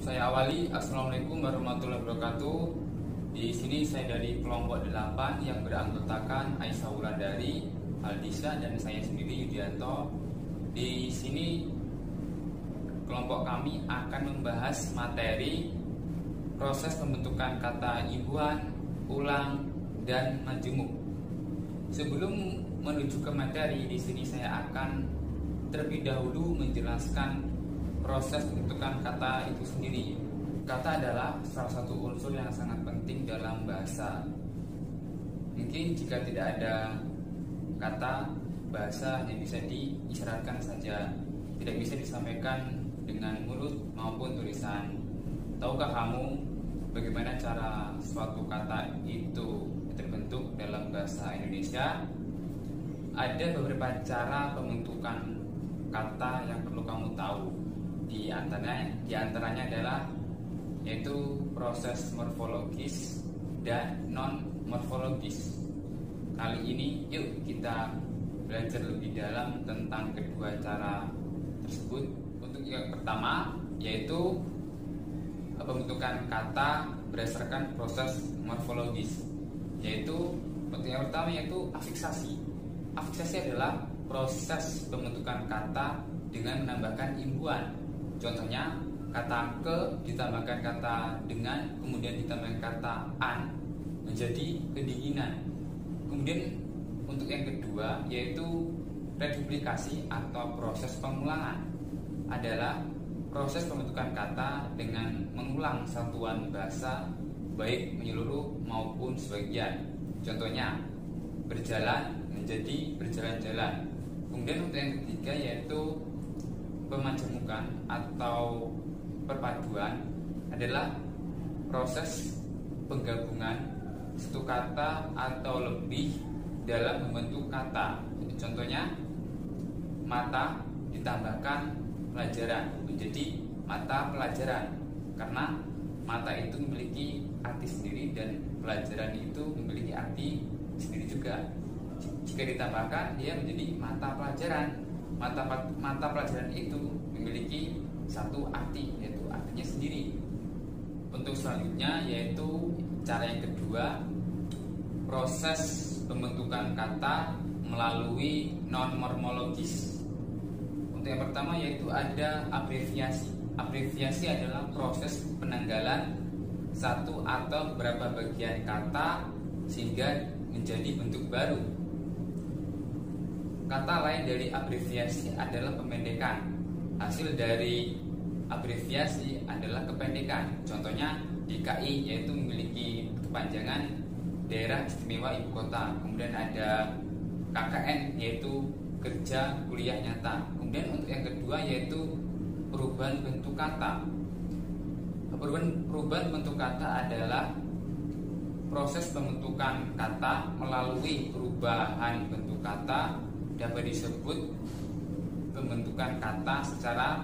Saya awali, Assalamualaikum warahmatullahi wabarakatuh. Di sini saya dari kelompok 8 yang beranggotakan Aisyah Wulandari, Aldisa, dan saya sendiri Yudianto. Di sini kelompok kami akan membahas materi proses pembentukan kata imbuhan, ulang, dan majemuk. Sebelum menuju ke materi, di sini saya akan terlebih dahulu menjelaskan proses pembentukan kata itu sendiri. Kata adalah salah satu unsur yang sangat penting dalam bahasa. Mungkin jika tidak ada kata, bahasa hanya bisa diisyaratkan saja, tidak bisa disampaikan dengan mulut maupun tulisan. Tahukah kamu bagaimana cara suatu kata itu terbentuk dalam bahasa Indonesia? Ada beberapa cara pembentukan kata yang perlu kamu tahu. Di antaranya adalah yaitu proses morfologis dan non morfologis. Kali ini yuk kita belajar lebih dalam tentang kedua cara tersebut. Untuk yang pertama yaitu pembentukan kata berdasarkan proses morfologis, yaitu yang pertama yaitu afiksasi. Afiksasi adalah proses pembentukan kata dengan menambahkan imbuhan. Contohnya, kata ke ditambahkan kata dengan, kemudian ditambahkan kata an, menjadi kedinginan. Kemudian untuk yang kedua yaitu reduplikasi atau proses pengulangan, adalah proses pembentukan kata dengan mengulang satuan bahasa baik menyeluruh maupun sebagian. Contohnya, berjalan menjadi berjalan-jalan. Kemudian untuk yang ketiga yaitu pemajemukan atau perpaduan, adalah proses penggabungan satu kata atau lebih dalam membentuk kata. Contohnya, mata ditambahkan pelajaran menjadi mata pelajaran, karena mata itu memiliki arti sendiri dan pelajaran itu memiliki arti sendiri juga. Jika ditambahkan, dia menjadi mata pelajaran. Mata pelajaran itu memiliki satu arti, yaitu artinya sendiri. Untuk selanjutnya yaitu cara yang kedua, proses pembentukan kata melalui non morfologis. Untuk yang pertama yaitu ada abreviasi. Abreviasi adalah proses penanggalan satu atau beberapa bagian kata sehingga menjadi bentuk baru. Kata lain dari abreviasi adalah pemendekan. Hasil dari abreviasi adalah kependekan. Contohnya DKI yaitu memiliki kepanjangan Daerah Istimewa Ibu Kota. Kemudian ada KKN yaitu kerja kuliah nyata. Kemudian untuk yang kedua yaitu perubahan bentuk kata. Perubahan bentuk kata adalah proses pembentukan kata melalui perubahan bentuk kata, dapat disebut pembentukan kata secara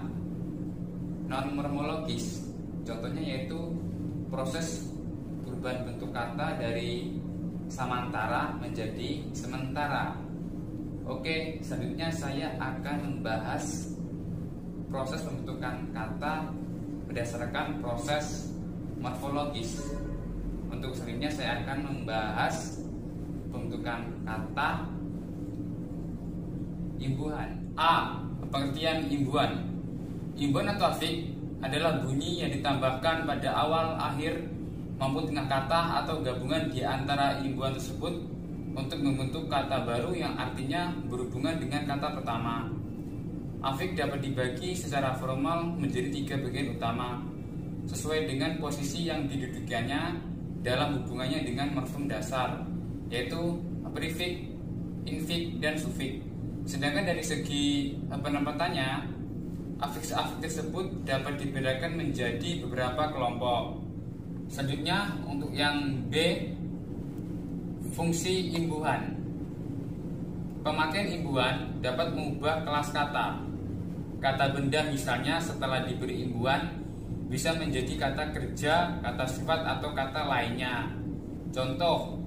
non morfologis. Contohnya yaitu proses perubahan bentuk kata dari samantara menjadi sementara. Oke, selanjutnya saya akan membahas proses pembentukan kata berdasarkan proses morfologis. Untuk selanjutnya saya akan membahas pembentukan kata imbuhan. A. Pengertian imbuhan. Imbuhan atau afik adalah bunyi yang ditambahkan pada awal, akhir maupun tengah kata atau gabungan di antara imbuhan tersebut untuk membentuk kata baru yang artinya berhubungan dengan kata pertama. Afik dapat dibagi secara formal menjadi 3 bagian utama sesuai dengan posisi yang didudukannya dalam hubungannya dengan morfem dasar, yaitu prefik, infik, dan sufik. Sedangkan dari segi penempatannya, afiks-afiks tersebut dapat dibedakan menjadi beberapa kelompok. Selanjutnya untuk yang B, fungsi imbuhan. Pemakaian imbuhan dapat mengubah kelas kata. Kata benda misalnya setelah diberi imbuhan bisa menjadi kata kerja, kata sifat, atau kata lainnya. Contoh,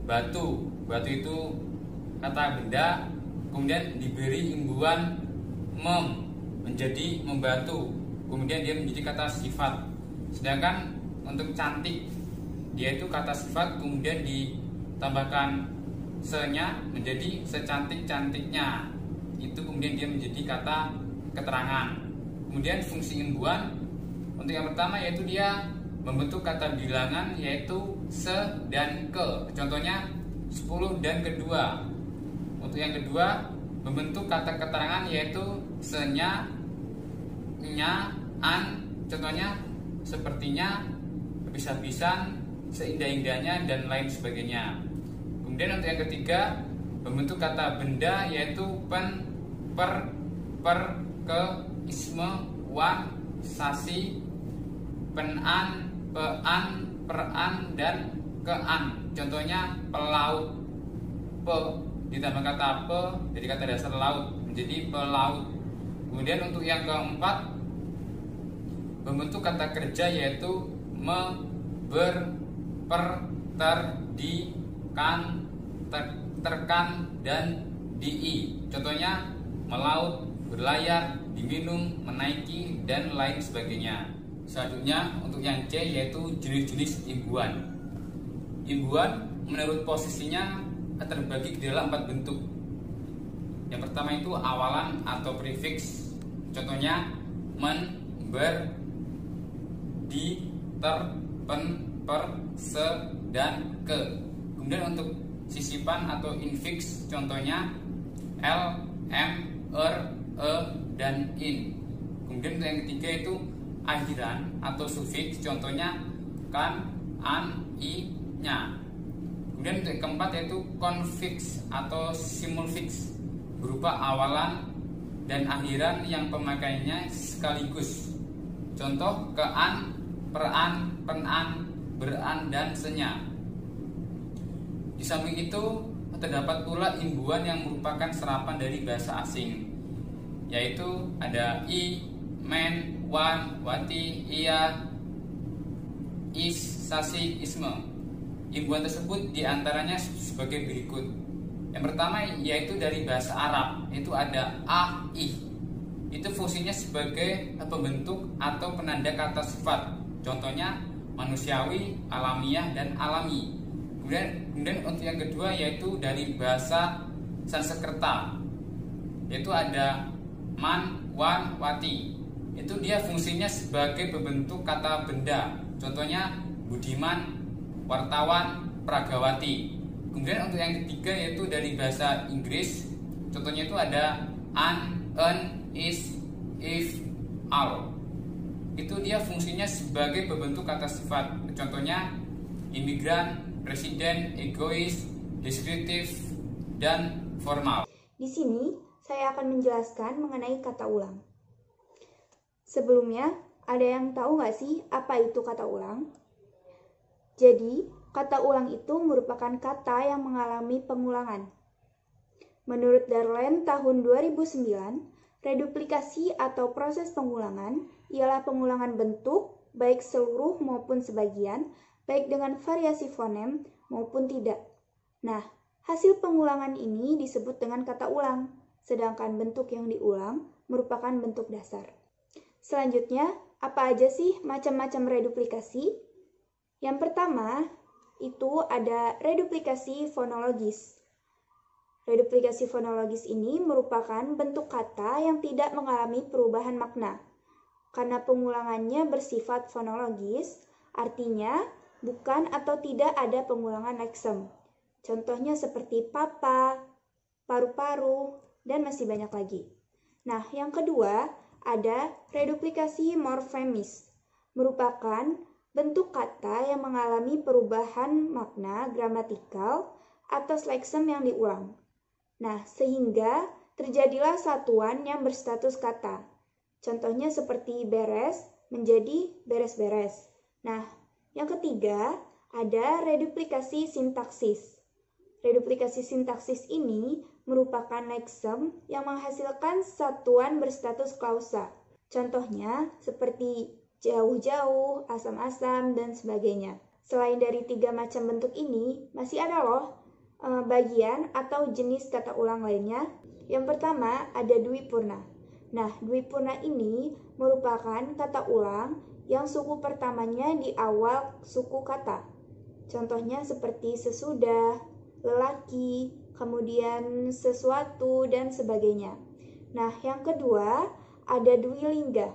batu. Batu itu kata benda, kemudian diberi imbuhan mem menjadi membantu. kemudian dia menjadi kata sifat. Sedangkan untuk cantik, dia itu kata sifat kemudian ditambahkan se-nya menjadi secantik-cantiknya. Itu kemudian dia menjadi kata keterangan. Kemudian fungsi imbuhan untuk yang pertama yaitu dia membentuk kata bilangan yaitu se dan ke. Contohnya 10 dan kedua. Untuk yang kedua membentuk kata keterangan yaitu se-nya, nya, an. Contohnya sepertinya, habis-habisan, seindah-indahnya, dan lain sebagainya. Kemudian untuk yang ketiga membentuk kata benda yaitu pen, per, ke, isme, wan, sasi, penan, pean, peran, dan kean. Contohnya pelaut, pe ditambah kata pe dari kata dasar laut menjadi pelaut. Kemudian untuk yang keempat membentuk kata kerja yaitu me, ber, per, ter, di, kan, terkan, dan di. Contohnya melaut, berlayar, diminum, menaiki, dan lain sebagainya. Selanjutnya untuk yang C yaitu jenis-jenis imbuhan. Imbuhan menurut posisinya terbagi ke dalam 4 bentuk. Yang pertama itu awalan atau prefix. Contohnya men, ber, di, ter, pen, per, se, dan ke. Kemudian untuk sisipan atau infix contohnya l, m, e, dan in. Kemudian untuk yang ketiga itu akhiran atau sufiks contohnya kan, an, i, nya. Kemudian untuk yang keempat yaitu konfiks atau simulfiks berupa awalan dan akhiran yang pemakaiannya sekaligus. Contoh kean, peran, penan, beran, dan senya. Di samping itu terdapat pula imbuhan yang merupakan serapan dari bahasa asing, yaitu ada i, men, wan, wati, ia, is, sasi, isme. Imbuhan tersebut diantaranya sebagai berikut. Yang pertama yaitu dari bahasa Arab, itu ada a, ih. Itu fungsinya sebagai pembentuk atau penanda kata sifat. Contohnya manusiawi, alamiah, dan alami. Kemudian untuk yang kedua yaitu dari bahasa Sanskerta, yaitu ada man, wan, wati. Itu dia fungsinya sebagai pembentuk kata benda. Contohnya budiman, wartawan, pragawati. Kemudian untuk yang ketiga yaitu dari bahasa Inggris. Contohnya itu ada an, is, if, all. Itu dia fungsinya sebagai pembentuk kata sifat. Contohnya imigran, presiden, egois, deskriptif, dan formal. Di sini saya akan menjelaskan mengenai kata ulang. Sebelumnya, ada yang tahu nggak sih apa itu kata ulang? Jadi, kata ulang itu merupakan kata yang mengalami pengulangan. Menurut Darlen tahun 2009, reduplikasi atau proses pengulangan ialah pengulangan bentuk, baik seluruh maupun sebagian, baik dengan variasi fonem maupun tidak. Nah, hasil pengulangan ini disebut dengan kata ulang, sedangkan bentuk yang diulang merupakan bentuk dasar. Selanjutnya, apa aja sih macam-macam reduplikasi? Yang pertama, itu ada reduplikasi fonologis. Reduplikasi fonologis ini merupakan bentuk kata yang tidak mengalami perubahan makna. Karena pengulangannya bersifat fonologis, artinya bukan atau tidak ada pengulangan leksem. Contohnya seperti papa, paru-paru, dan masih banyak lagi. Nah, yang kedua ada reduplikasi morfemis, merupakan bentuk kata yang mengalami perubahan makna gramatikal atas leksem yang diulang. Nah, sehingga terjadilah satuan yang berstatus kata. Contohnya seperti beres menjadi beres-beres. Nah, yang ketiga ada reduplikasi sintaksis. Reduplikasi sintaksis ini merupakan leksem yang menghasilkan satuan berstatus klausa. Contohnya seperti jauh-jauh, asam-asam, dan sebagainya. Selain dari 3 macam bentuk ini, masih ada loh bagian atau jenis kata ulang lainnya. Yang pertama ada dwi purna. Nah, dwipurna ini merupakan kata ulang yang suku pertamanya di awal suku kata. Contohnya seperti sesudah, lelaki, kemudian sesuatu, dan sebagainya. Nah, yang kedua ada dwilingga.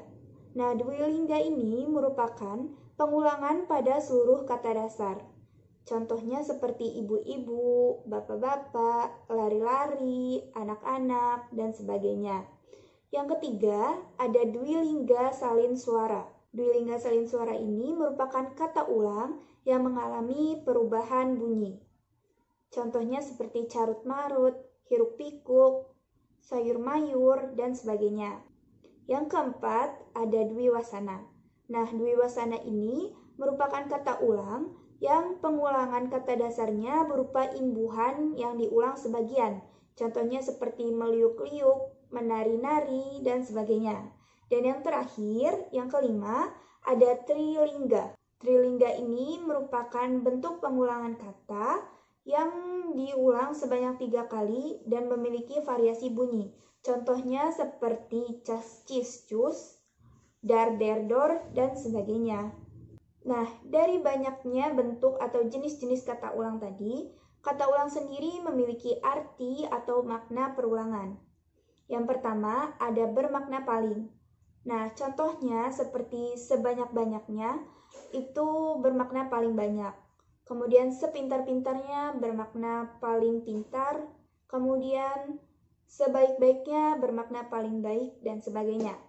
Nah, dwilingga ini merupakan pengulangan pada seluruh kata dasar. Contohnya seperti ibu-ibu, bapak-bapak, lari-lari, anak-anak, dan sebagainya. Yang ketiga, ada dwilingga salin suara. Dwilingga salin suara ini merupakan kata ulang yang mengalami perubahan bunyi. Contohnya seperti carut-marut, hiruk-pikuk, sayur-mayur, dan sebagainya. Yang keempat, ada dwiwasana. Nah, dwiwasana ini merupakan kata ulang yang pengulangan kata dasarnya berupa imbuhan yang diulang sebagian. Contohnya seperti meliuk-liuk, menari-nari, dan sebagainya. Dan yang terakhir, yang kelima, ada trilingga. Trilingga ini merupakan bentuk pengulangan kata yang diulang sebanyak 3 kali dan memiliki variasi bunyi. Contohnya seperti cas, cis, cus, dar, der, dor, dan sebagainya. Nah, dari banyaknya bentuk atau jenis-jenis kata ulang tadi, kata ulang sendiri memiliki arti atau makna perulangan. Yang pertama, ada bermakna paling. Nah, contohnya seperti sebanyak-banyaknya, itu bermakna paling banyak. Kemudian sepintar-pintarnya bermakna paling pintar. Kemudian sebaik-baiknya bermakna paling baik, dan sebagainya.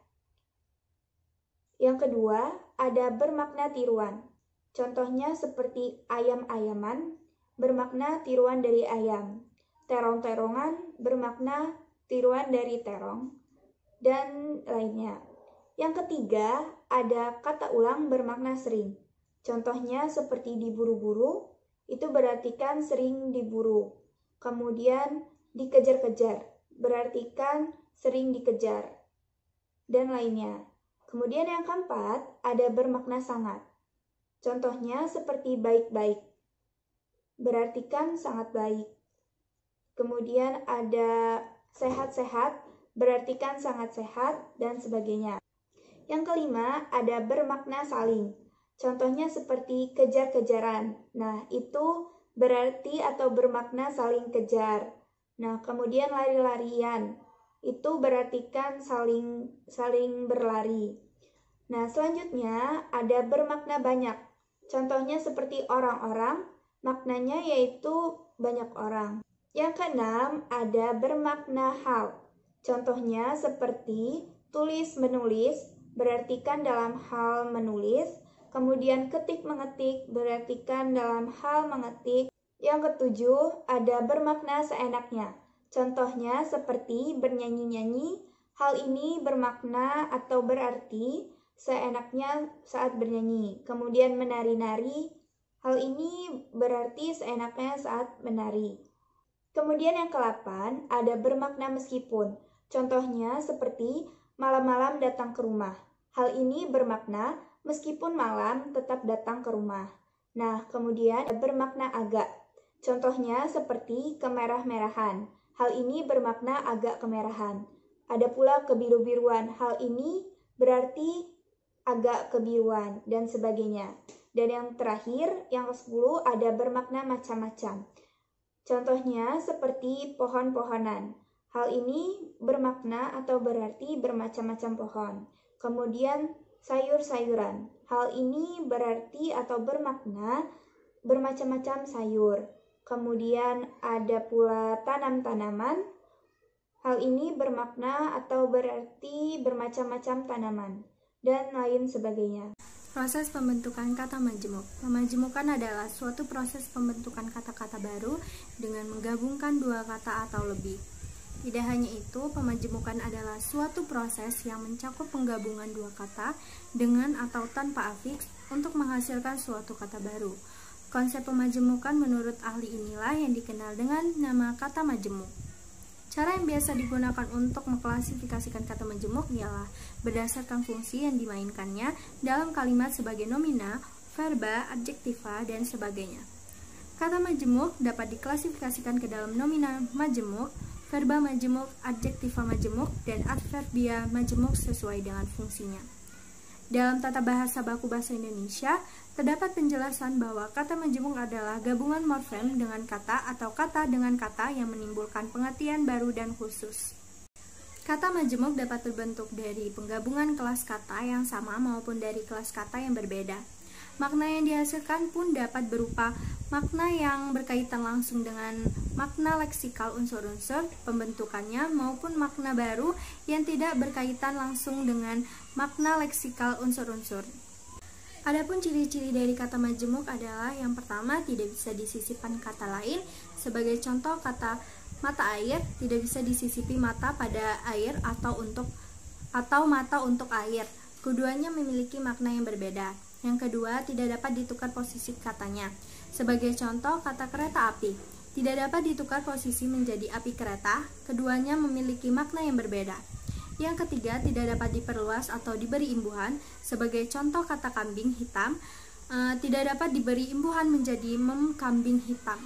Yang kedua, ada bermakna tiruan. Contohnya seperti ayam-ayaman, bermakna tiruan dari ayam. Terong-terongan, bermakna tiruan dari terong, dan lainnya. Yang ketiga, ada kata ulang bermakna sering. Contohnya seperti diburu-buru, itu berartikan sering diburu. Kemudian dikejar-kejar, berartikan sering dikejar, dan lainnya. Kemudian yang keempat, ada bermakna sangat. Contohnya seperti baik-baik, berartikan sangat baik. Kemudian ada sehat-sehat, berartikan sangat sehat, dan sebagainya. Yang kelima, ada bermakna saling. Contohnya seperti kejar-kejaran. Nah, itu berarti atau bermakna saling kejar. Nah, kemudian lari-larian. Itu berartikan saling berlari. Nah, selanjutnya ada bermakna banyak. Contohnya seperti orang-orang, maknanya yaitu banyak orang. Yang keenam, ada bermakna hal. Contohnya seperti tulis-menulis, berartikan dalam hal menulis. Kemudian ketik-mengetik, berartikan dalam hal mengetik. Yang ketujuh, ada bermakna seenaknya. Contohnya seperti bernyanyi-nyanyi, hal ini bermakna atau berarti seenaknya saat bernyanyi. Kemudian menari-nari, hal ini berarti seenaknya saat menari. Kemudian yang ke-8, ada bermakna meskipun. Contohnya seperti malam-malam datang ke rumah. Hal ini bermakna meskipun malam tetap datang ke rumah. Nah, kemudian bermakna agak. Contohnya seperti kemerah-merahan. Hal ini bermakna agak kemerahan. Ada pula kebiru-biruan. Hal ini berarti agak kebiruan, dan sebagainya. Dan yang terakhir, yang ke-10, ada bermakna macam-macam. Contohnya seperti pohon-pohonan. Hal ini bermakna atau berarti bermacam-macam pohon. Kemudian sayur-sayuran. Hal ini berarti atau bermakna bermacam-macam sayur. Kemudian ada pula tanam-tanaman. Hal ini bermakna atau berarti bermacam-macam tanaman, dan lain sebagainya. Proses pembentukan kata majemuk. Pemajemukan adalah suatu proses pembentukan kata-kata baru dengan menggabungkan dua kata atau lebih. Tidak hanya itu, pemajemukan adalah suatu proses yang mencakup penggabungan dua kata dengan atau tanpa afiks untuk menghasilkan suatu kata baru. Konsep pemajemukan menurut ahli inilah yang dikenal dengan nama kata majemuk. Cara yang biasa digunakan untuk mengklasifikasikan kata majemuk ialah berdasarkan fungsi yang dimainkannya dalam kalimat sebagai nomina, verba, adjektiva, dan sebagainya. Kata majemuk dapat diklasifikasikan ke dalam nomina majemuk, verba majemuk, adjektiva majemuk, dan adverbia majemuk sesuai dengan fungsinya. Dalam tata bahasa baku bahasa Indonesia, terdapat penjelasan bahwa kata majemuk adalah gabungan morfem dengan kata atau kata dengan kata yang menimbulkan pengertian baru dan khusus. Kata majemuk dapat terbentuk dari penggabungan kelas kata yang sama maupun dari kelas kata yang berbeda. Makna yang dihasilkan pun dapat berupa makna yang berkaitan langsung dengan makna leksikal unsur-unsur pembentukannya maupun makna baru yang tidak berkaitan langsung dengan makna leksikal unsur-unsur. Adapun ciri-ciri dari kata majemuk adalah yang pertama, tidak bisa disisipkan kata lain. Sebagai contoh, kata mata air tidak bisa disisipi mata pada air atau mata untuk air. Keduanya memiliki makna yang berbeda. Yang kedua, tidak dapat ditukar posisi katanya. Sebagai contoh, kata kereta api tidak dapat ditukar posisi menjadi api kereta. Keduanya memiliki makna yang berbeda. Yang ketiga, tidak dapat diperluas atau diberi imbuhan. Sebagai contoh, kata kambing hitam tidak dapat diberi imbuhan menjadi kambing hitam,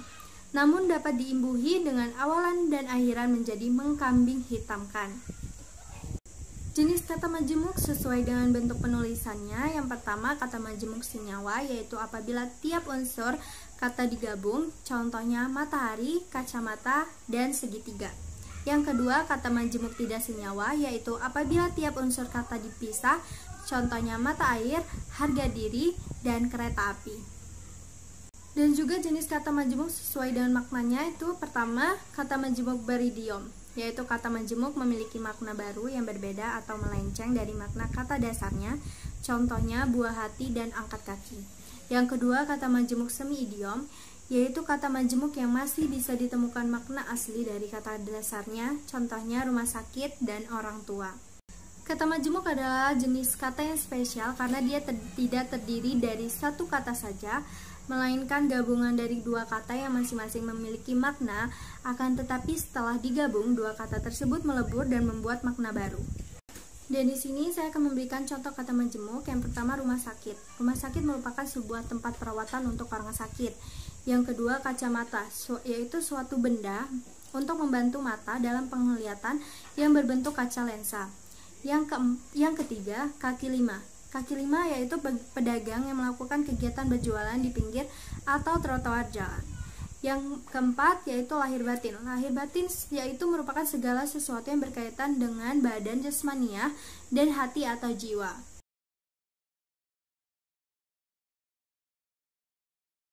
namun dapat diimbuhi dengan awalan dan akhiran menjadi mengkambing hitamkan. Jenis kata majemuk sesuai dengan bentuk penulisannya. Yang pertama, kata majemuk senyawa, yaitu apabila tiap unsur kata digabung, contohnya matahari, kacamata, dan segitiga. Yang kedua, kata majemuk tidak senyawa, yaitu apabila tiap unsur kata dipisah, contohnya mata air, harga diri, dan kereta api. Dan juga jenis kata majemuk sesuai dengan maknanya itu pertama, kata majemuk beridiom, yaitu kata majemuk memiliki makna baru yang berbeda atau melenceng dari makna kata dasarnya, contohnya buah hati dan angkat kaki. Yang kedua, kata majemuk semi idiom, yaitu kata majemuk yang masih bisa ditemukan makna asli dari kata dasarnya, contohnya rumah sakit dan orang tua. Kata majemuk adalah jenis kata yang spesial karena dia tidak terdiri dari satu kata saja, melainkan gabungan dari dua kata yang masing-masing memiliki makna, akan tetapi setelah digabung, dua kata tersebut melebur dan membuat makna baru. Dan di sini saya akan memberikan contoh kata majemuk. Yang pertama, rumah sakit. Rumah sakit merupakan sebuah tempat perawatan untuk orang sakit. Yang kedua, kacamata, yaitu suatu benda untuk membantu mata dalam penglihatan yang berbentuk kaca lensa. Yang ketiga, kaki lima. Kaki lima yaitu pedagang yang melakukan kegiatan berjualan di pinggir atau trotoar jalan. Yang keempat yaitu lahir batin. Lahir batin yaitu merupakan segala sesuatu yang berkaitan dengan badan jasmaniah dan hati atau jiwa.